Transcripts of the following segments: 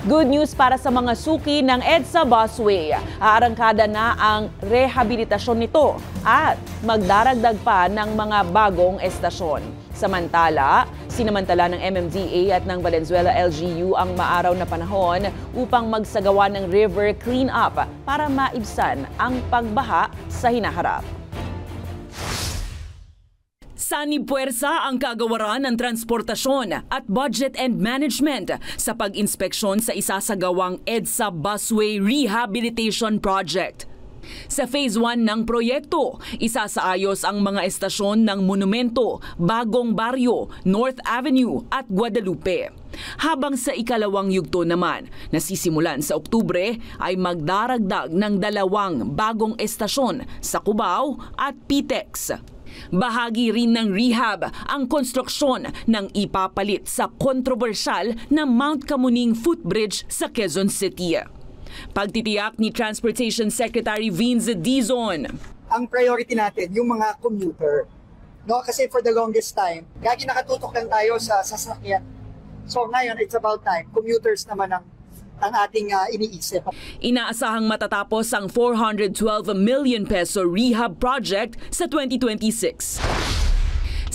Good news para sa mga suki ng EDSA Busway. Aarangkada na ang rehabilitasyon nito at magdaragdag pa ng mga bagong estasyon. Sinamantala ng MMDA at ng Valenzuela LGU ang maaraw na panahon upang magsagawa ng river cleanup para maibsan ang pagbaha sa hinaharap. Sanipuwersa ang kagawaran ng transportasyon at budget and management sa pag-inspeksyon sa isasagawang EDSA Busway Rehabilitation Project. Sa Phase 1 ng proyekto, isasaayos ang mga estasyon ng Monumento, Bagong Baryo, North Avenue at Guadalupe. Habang sa ikalawang yugto naman, nasisimulan sa Oktubre, ay magdaragdag ng 2 bagong estasyon sa Cubao at Pitex. Bahagi rin ng rehab ang konstruksyon ng ipapalit sa kontrobersyal na Mount Camuning Footbridge sa Quezon City. Pagtitiyak ni Transportation Secretary Vince Dizon. Ang priority natin, yung mga commuter. No? Kasi for the longest time, lagi nakatutok lang tayo sa sasakyan. So ngayon, it's about time. Commuters naman ang ating iniisip. Inaasahang matatapos ang 412 million peso rehab project sa 2026.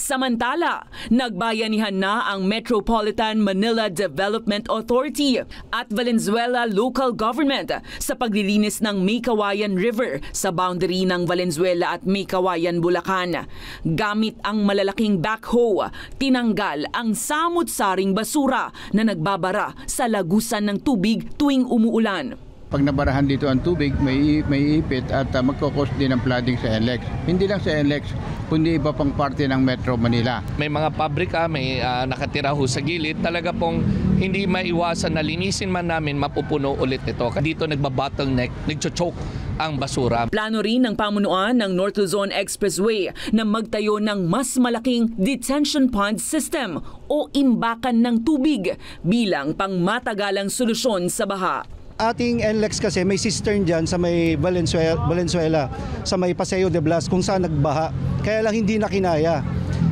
Samantala, nagbayanihan na ang Metropolitan Manila Development Authority at Valenzuela Local Government sa paglilinis ng Maykawayan River sa boundary ng Valenzuela at Maykawayan, Bulacan. Gamit ang malalaking backhoe, tinanggal ang samut-saring basura na nagbabara sa lagusan ng tubig tuwing umuulan. Pag nabarahan dito ang tubig, may ipit at magkakos din ng flooding sa NLEX. Hindi lang sa NLEX, kundi iba pang parte ng Metro Manila. May mga pabrika, may nakatira ho sa gilid. Talaga pong hindi maiwasan na linisin man namin, mapupuno ulit ito. Dito nagbabottleneck, nagchochoke ang basura. Plano rin ng pamunuan ng North Luzon Expressway na magtayo ng mas malaking detention pond system o imbakan ng tubig bilang pangmatagalang solusyon sa baha. Ating NLEX kasi may cistern dyan sa may Valenzuela, sa may Paseo de Blas kung saan nagbaha. Kaya lang hindi na kinaya.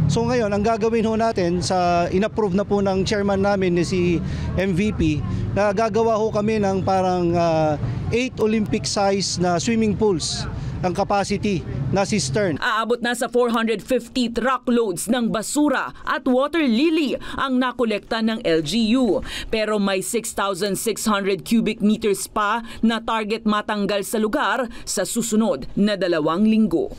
So ngayon, ang gagawin ho natin, inapprove na po ng chairman namin ni si MVP, na gagawa ho kami ng parang 8 Olympic size na swimming pools ang capacity na cistern. Aabot na sa 450 truckloads ng basura at water lily ang nakolekta ng LGU. Pero may 6,600 cubic meters pa na target matanggal sa lugar sa susunod na 2 linggo.